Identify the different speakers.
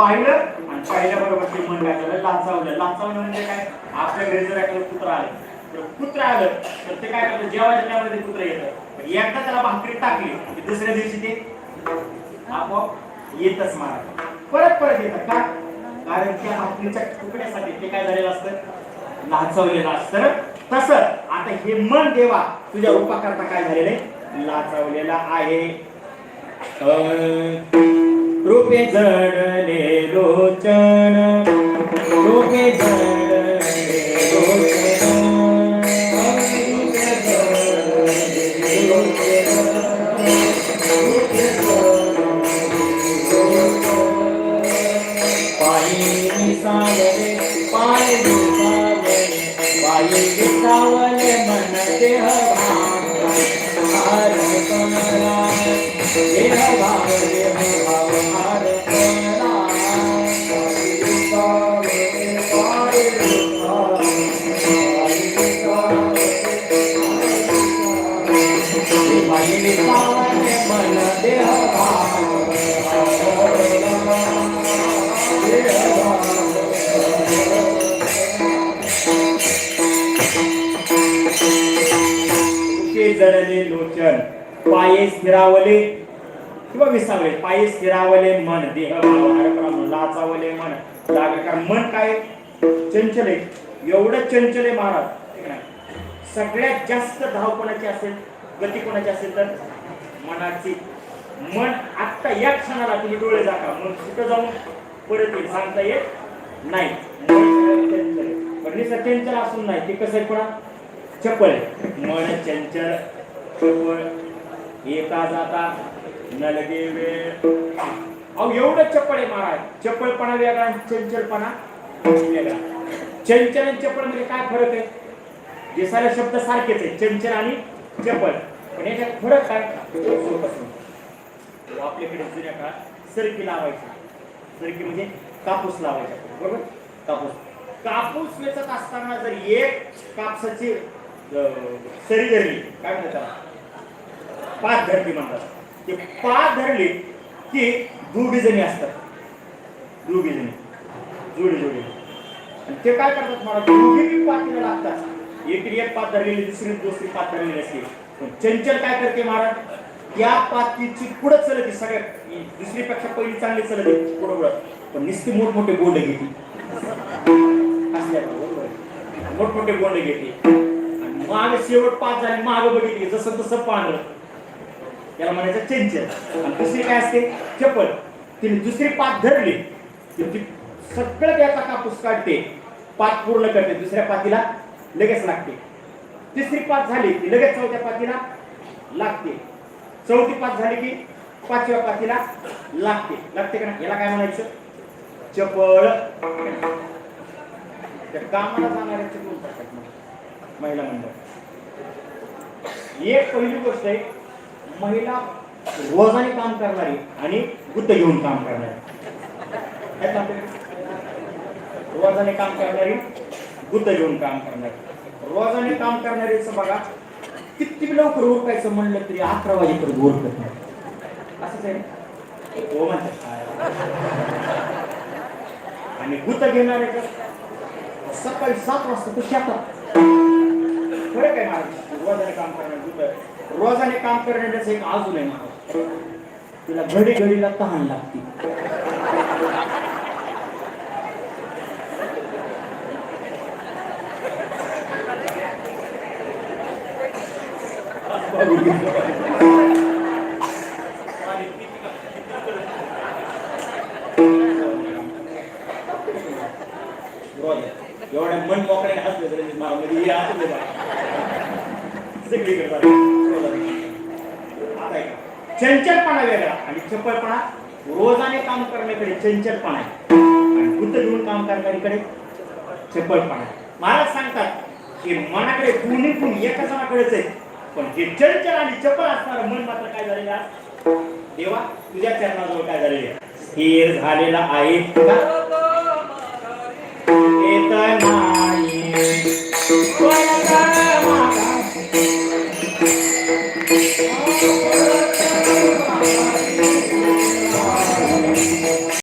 Speaker 1: पाहिलं आणि पाहिल्याबरोबर ते मन काय झालं, लाचावलं. लाचावलं म्हणजे काय, आपल्याकडे जर एखादं कुत्रा आलं, तर कुत्रा आलं तर ते काय करतं, जेवायच्या टायमाला ते कुत्रं येतं. एकदा त्याला भाकरी टाकली की दुसऱ्या दिवशी ते आपोआप येतच मारा, परत परत येतात. का? कारण त्या भाकरीच्या तुकड्यासाठी ते काय झालेलं असतं, लाचवलेलं असतं. तसं आता हे मन देवा तुझ्या रूपाकरता काय झालेलं आहे, लाचवलेला आहे. रूपे जडले लोचन, रूपे जडले लोचन, पायी विसावले, पाय विसावले, पायी विसावले मन देह भाव, हार करा देह भाव, देह भाव हार करा. पायी विसावले, पाय विसावले, पायी विसावले मन देह भाव, जडले लोचन, पाये स्थिरावले किंवा विसावले. पाये स्थिरावले मन देह भाव, लाचावले मन. कारण मन काय चंचल आहे, एवढं चंचल आहे महाराज. सगळ्यात जास्त धाव कोणाची असेल, गती कोणाची असेल तर मनाची. मन आत्ता या क्षणाला तुम्ही डोळे जागा, मन कुठं जाऊन परत येईल सांगता येत नाही. पण चंचल असून नाही, ते कसं आहे कोणा चपळ. मन चंचल चपळ, येता जाता न लगे वेळ. अहो एवढं चपळ आहे महाराज. चपळपणा वेगळा आणि चंचलपणा वेगळा. चंचल आणि चपळ मध्ये काय फरक आहे? जे सारे शब्द सारखेच आहे, चंचल आणि चपळ, पण याच्यात फरक काय? आपल्याकडे जुन्या काळात सरकी लावायची. सरकी म्हणजे कापूस लावायचा, बरोबर? कापूस कापूस वेचत असताना जर एक कापसाची सरी धरली, काय म्हणतात, पाच धरली म्हणतात. ते पाच धरली की दोघी जणी असतात, दोघी जणी जोडी जोडी. आणि ते काय करतात मला, दोघी पातीला लागतात. एक पाच धरलेली, दुसरी पाच धरलेली असते. पण चंचल काय करते महाराज, त्या पातीची पुढं चलते, सगळ्यात दुसरीपेक्षा पहिली चांगली चलते पुढं. पण नुसती मोठमोठे गोंड घेते, मोठमोठे गोंड घेते. आणि माग शेवट पाच झाली, माग बघितली जसं तसं पांढर, त्याला म्हणायचं चंचल. आणि दुसरी काय असते, चपळ. तिने दुसरी पात धरली की ती सगळं त्याचा कापूस काढते, पात पूर्ण करते, दुसऱ्या पातीला लगेच लागते. तिसरी पात झाली की लगेच चौथ्या पातीला लागते. चौथी पात झाली की पाचव्या पातीला लागते. लागते का ना? याला काय म्हणायचं, चपळ. त्या कामाला जाणाऱ्या चपळ करतात महिला मंडळ. एक पहिली गोष्ट आहे, महिला रोजाने काम करणारी आणि गुत्त घेऊन काम करणारी. रोजाने काम करणारी, गुत्त घेऊन काम करणारी. रोजाने काम करणारीच बघा, किती लवकर उरकायचं म्हणलं तरी 11 वाजेपर्यंत उरकत नाही. असंच आहे हो म्हणतात. आणि गुत्त घेणारे सकाळी 7 वाजता तो शेतात. फरक आहे महाराज. रोजाने काम करणार, गुत्त रोजाने काम करण्याचं एक अजून आहे महाराज, तिला घडी घडीला तहान लागते. एवढ्या मन मोकळ्याने हसले तरी मध्ये चंचलपणा वेगळा आणि चपळपणा. रोजाने काम करण्याकडे चंचलपणा आहे आणि बुद्ध घेऊन काम करणारीकडे चपळपणा. महाराज सांगतात की मनाकडे दोन्ही गुण एका जणाकडेच आहे, पण हे चंचल आणि चपळ असणारं मन मात्र काय झालेलं आहे, देवा तुझ्या चरणाजवळ काय झालेलं आहे, स्थिर झालेला आहे का?